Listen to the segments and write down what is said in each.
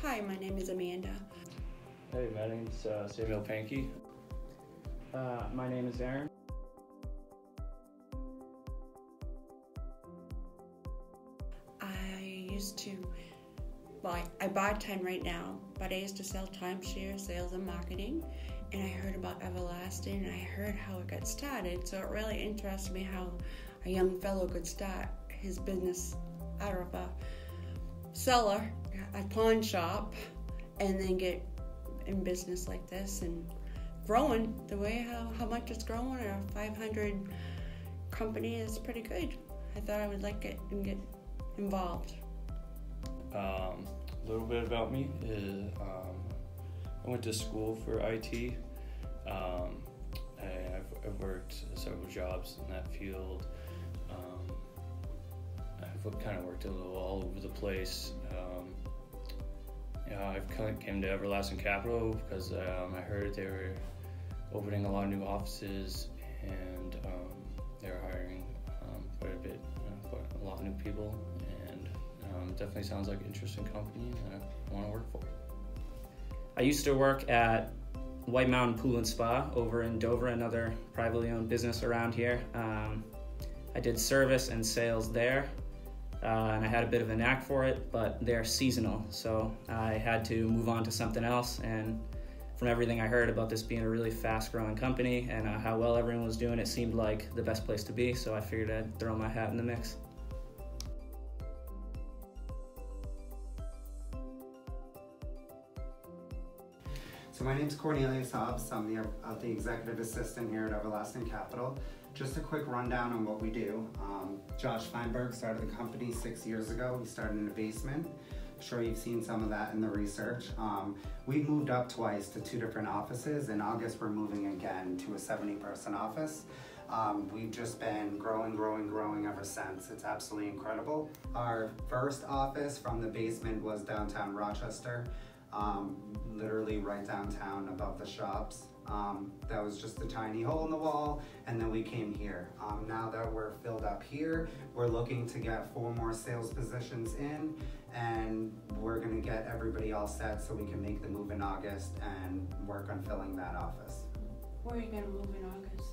Hi, my name is Amanda. Hey, my name's Samuel Pankey. My name is Aaron. I bartend right now, but I used to sell timeshare, sales and marketing, and I heard about Everlasting, and I heard how it got started, so it really interested me how a young fellow could start his business out of a cellar, a pawn shop, and then get in business like this and growing the way how much it's growing. A 500 company is pretty good. I thought I would like it and get involved. A little bit about me is I went to school for IT. I've worked several jobs in that field. I've kind of worked a little all over the place. I've kind of came to Everlasting Capital because I heard they were opening a lot of new offices, and they were hiring quite a bit, quite a lot of new people, and definitely sounds like an interesting company that I want to work for. I used to work at White Mountain Pool and Spa over in Dover, another privately owned business around here. I did service and sales there, and I had a bit of a knack for it, but they're seasonal, so I had to move on to something else. And from everything I heard about this being a really fast-growing company and how well everyone was doing, it seemed like the best place to be, so I figured I'd throw my hat in the mix. So my name's Cornelius Hobbs. I'm the executive assistant here at Everlasting Capital. Just a quick rundown on what we do. Josh Feinberg started the company 6 years ago. We started in a basement. I'm sure you've seen some of that in the research. We've moved up twice to 2 different offices. In August, we're moving again to a 70-person office. We've just been growing ever since. It's absolutely incredible. Our first office from the basement was downtown Rochester. Literally right downtown above the shops. That was just a tiny hole in the wall, and then we came here. Now that we're filled up here, we're looking to get 4 more sales positions in, and we're gonna get everybody all set so we can make the move in August and work on filling that office. Where are you gonna move in August?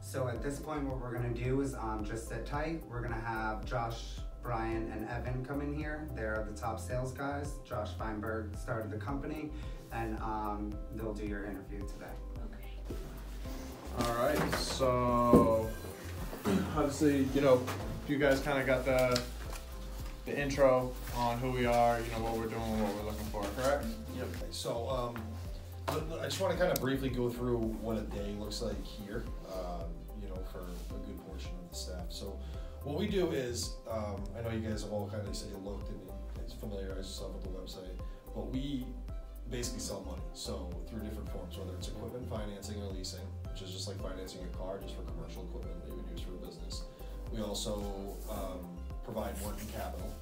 So at this point, what we're gonna do is just sit tight. We're gonna have Josh, Brian, and Evan come in here. They're the top sales guys. Josh Feinberg started the company, and they'll do your interview today. Okay. All right, so obviously, you guys kind of got the intro on who we are, what we're doing, what we're looking for, correct? Yep. So I just want to kind of briefly go through what a day looks like here, for a good portion of the staff. So what we do is, I know you guys have all kind of said you looked and familiarized yourself with the website, but we basically sell money. So through different forms, whether it's equipment financing or leasing, which is just like financing a car just for commercial equipment that you would use for a business. We also provide working capital,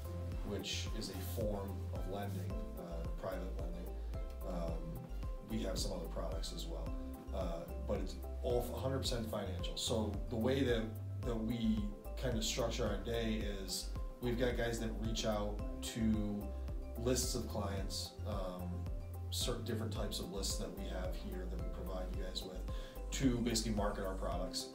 which is a form of lending, private lending. We have some other products as well, but it's all 100% financial. So the way that we kind of structure our day is we've got guys that reach out to lists of clients, certain different types of lists that we have here that we provide you guys with to basically market our products.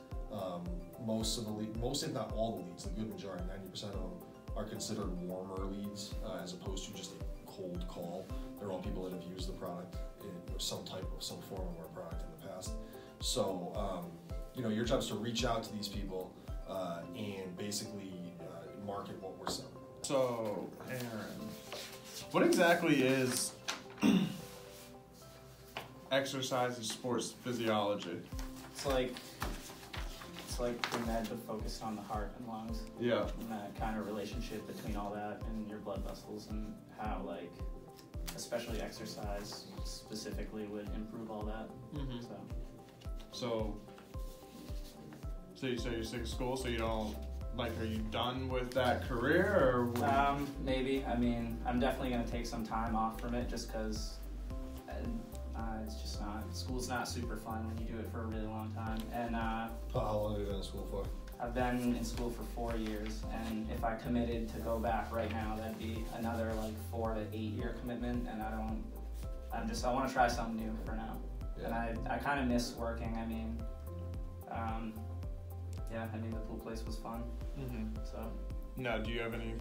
Most if not all the leads, the good majority, 90% of them are considered warmer leads as opposed to just a cold call. They're all people that have used the product or some form of our product in the past. So, your job is to reach out to these people and basically market what we're selling. So, Aaron, what exactly is exercise and sports physiology? It's like the med but focused on the heart and lungs. Yeah. And that kind of relationship between all that and your blood vessels, and how especially exercise specifically would improve all that. Mm-hmm. So you're sick of school, so you don't, are you done with that career, or? Maybe. I mean, I'm definitely going to take some time off from it just because it's just not, school's not super fun when you do it for a really long time. And How long have you been in school for? I've been in school for 4 years, and if I committed to go back right now, that'd be another like 4 to 8 year commitment, and I want to try something new for now. Yeah. And I kind of miss working. I mean, the pool place was fun. So. Now, do you have any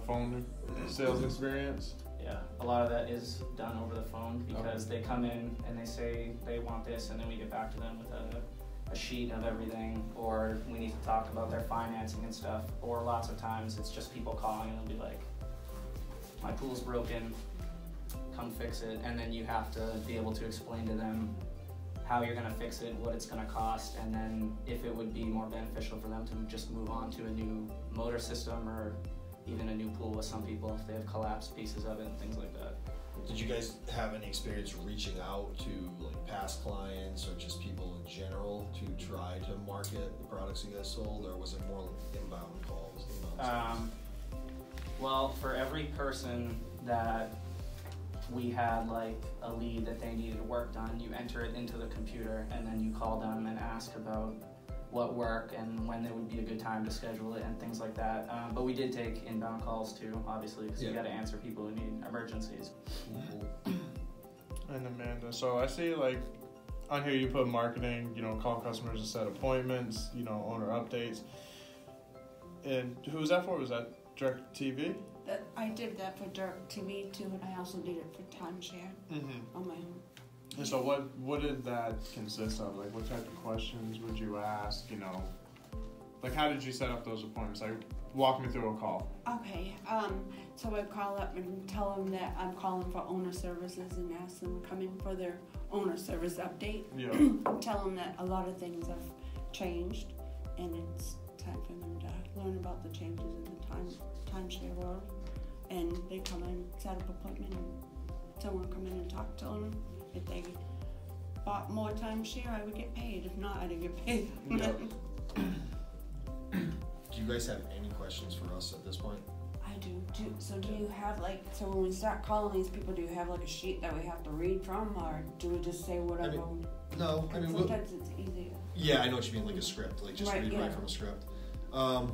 phone sales experience? Yeah, a lot of that is done over the phone because they come in and they say they want this, and then we get back to them with a sheet of everything, or we need to talk about their financing and stuff. Or lots of times it's just people calling and they'll be like, my pool's broken, come fix it. And then you have to be able to explain to them how you're gonna fix it, what it's gonna cost, and then if it would be more beneficial for them to just move on to a new motor system or even a new pool with some people if they have collapsed pieces of it and things like that. Did you guys have any experience reaching out to like past clients or just people in general to try to market the products you guys sold, or was it more like inbound calls? Well, for every person that we had like a lead that they needed work done, you enter it into the computer and then you call them and ask about what work and when there would be a good time to schedule it and things like that. But we did take inbound calls too, obviously, because you got to answer people who need emergencies. And Amanda, so I see like on here you put marketing, call customers to set appointments, owner updates. And who was that for? Was that DirecTV? I did that for DirecTV too, and I also did it for timeshare on my own. And so what did that consist of? Like, what type of questions would you ask? Like, how did you set up those appointments? Like, walk me through a call. Okay, so I call up and tell them that I'm calling for owner services and ask them to come in for their owner service update. Yeah. Tell them that a lot of things have changed, and it's time for them to learn about the changes in the timeshare world. And they come in, set up an appointment, and someone come in and talk to them. If they bought more timeshare, I would get paid. If not, I didn't get paid. Yeah. Do you guys have any questions for us at this point? I do. Do you have so when we start calling these people, do you have like a sheet that we have to read from, or do we just say whatever? Sometimes it's easier. Yeah, I know what you mean, like a script, like just read right from a script.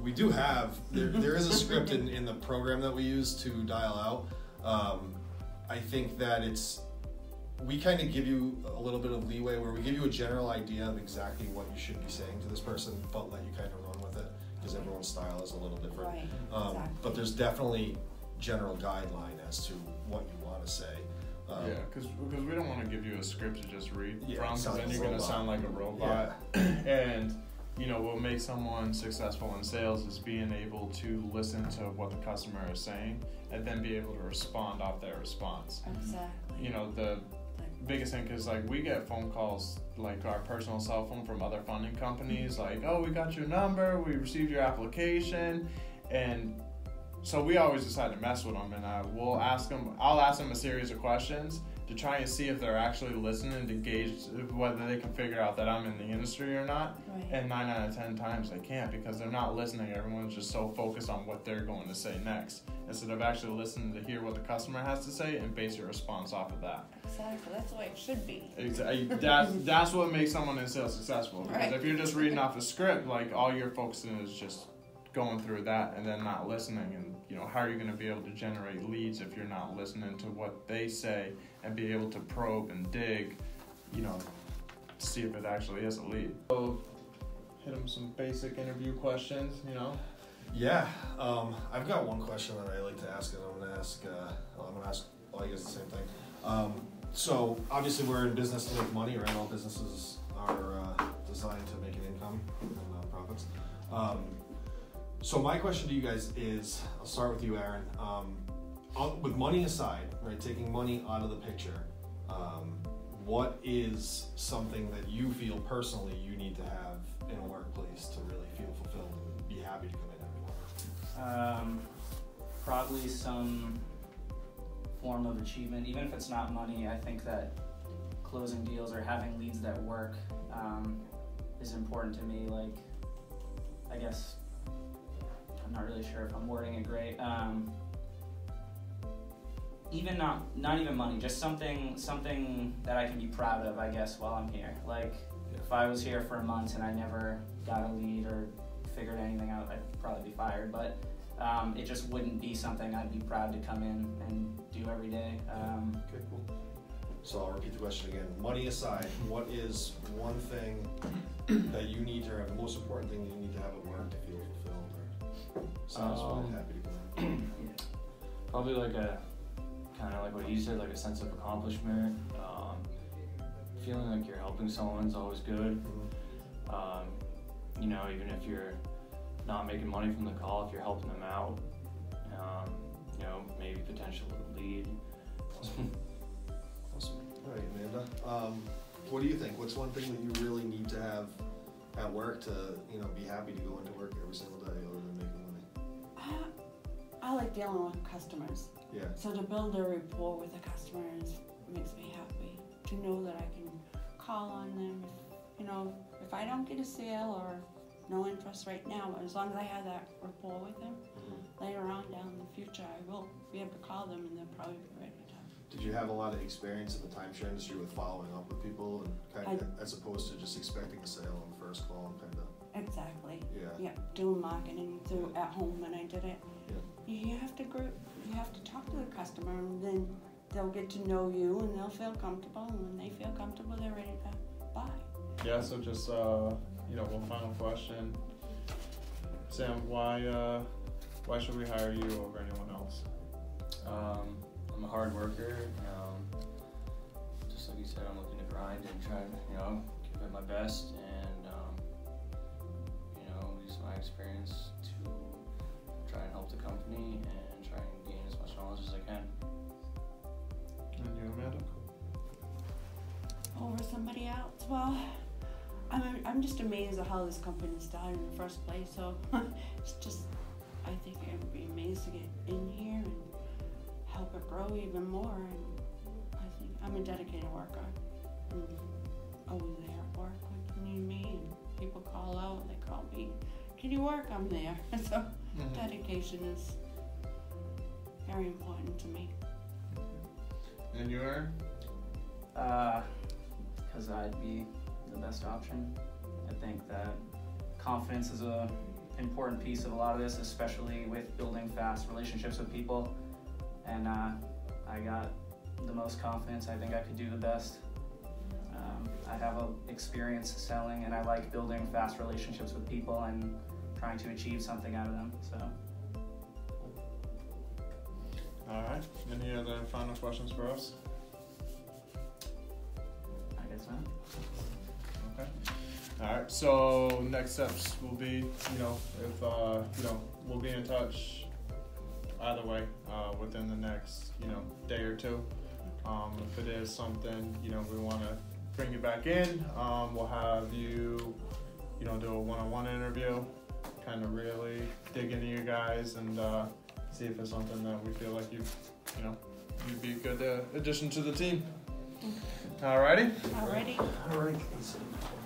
We do have, there is a script in the program that we use to dial out. I think that we kind of give you a little bit of leeway where we give you a general idea of exactly what you should be saying to this person, but let you kind of run with it because everyone's style is a little different. Right, exactly. But there's definitely general guideline as to what you want to say. Because we don't want to give you a script to just read from, because then you're going to robot. sound like a robot. Yeah. And what makes someone successful in sales is being able to listen to what the customer is saying and then be able to respond off their response. Exactly. The biggest thing, because we get phone calls, like our personal cell phone, from other funding companies, like, oh, we got your number, we received your application, and so we always decide to mess with them, and I'll ask them a series of questions to try and see if they're actually listening, to gauge whether they can figure out that I'm in the industry or not. Right. And 9 out of 10 times they can't, because they're not listening. Everyone's just so focused on what they're going to say next, instead of actually listening to hear what the customer has to say and base your response off of that. Exactly. That's the way it should be. Exactly. That's what makes someone in sales successful. Because if you're just reading off a script, all you're focusing is just going through that and then not listening. And how are you going to be able to generate leads if you're not listening to what they say and be able to probe and dig, to see if it actually is a lead. So hit them some basic interview questions, Yeah, I've got one question that I like to ask, and I'm going to ask all you guys the same thing. So obviously we're in business to make money, right? All businesses are designed to make an income and profits. So my question to you guys is, I'll start with you, Aaron. With money aside, right, taking money out of the picture, what is something that you feel personally you need to have in a workplace to really feel fulfilled and be happy to come in every morning? Probably some form of achievement, even if it's not money. I think that closing deals or having leads that work is important to me. I guess I'm not really sure if I'm wording it great. Even not even money, just something that I can be proud of, I guess, while I'm here. If I was here for a month and I never got a lead or figured anything out, I'd probably be fired. But it just wouldn't be something I'd be proud to come in and do every day. Okay, cool. So I'll repeat the question again. Money aside, what is one thing that you need to have, the most important thing you need to have at work to feel fulfilled or satisfied, happy to go in? Probably like a, kind of like what you said, like a sense of accomplishment. Feeling like you're helping someone's always good. You know, even if you're not making money from the call, if you're helping them out, you know, maybe potential lead. Awesome. All right, Amanda. What do you think? What's one thing that you really need to have at work to, you know, be happy to go into work every single day other than making money? I like dealing with customers. Yeah. So to build a rapport with the customers makes me happy. To know that I can call on them. You know, if I don't get a sale or no interest right now, but as long as I have that rapport with them, later on down in the future, I will be able to call them and they'll probably be ready to. Did you have a lot of experience in the timeshare industry with following up with people and kind of, as opposed to just expecting a sale on the first call and kind of? Exactly. Yeah. Yeah, doing marketing through at home when I did it. Yeah. You have to talk to the customer, and then they'll get to know you and they'll feel comfortable, and when they feel comfortable, they're ready to buy. Yeah, so just, you know, one final question. Sam, why should we hire you over anyone else? I'm a hard worker. Just like you said, I'm looking to grind and try to, you know, give it my best and, you know, use my experience to try and help the company and try and gain as much knowledge as I can. And you, Amanda? Over somebody else? Well, I'm just amazed at how this company started in the first place. So it's just, I think it would be amazing to get in here and help it grow even more. And I think I'm a dedicated worker. I'm always there at work when you need me, and people call out. They call me, "Can you work?" I'm there. So dedication is very important to me. And you, Aaron? Because I'd be the best option. I think that confidence is a important piece of a lot of this, especially with building fast relationships with people. And I got the most confidence. I think I could do the best. I have experience selling, and I like building fast relationships with people and trying to achieve something out of them. So. All right. Any other final questions for us? I guess not. Okay. All right. So next steps will be, you know, if you know, we'll be in touch either way within the next, you know, day or two. If it is something, you know, we want to bring you back in, we'll have you, you know, do a one-on-one interview, kind of really dig into you guys and see if it's something that we feel like you'd be a good addition to the team. Alrighty? Alrighty. All right.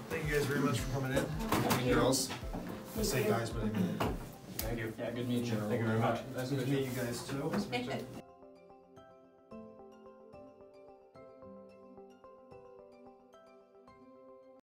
Thank you guys very much for coming in. Thank you. Girls. I say guys, but I mean, Thank you. Yeah, good meeting you. general. Thank you very much. Nice to meet you guys too.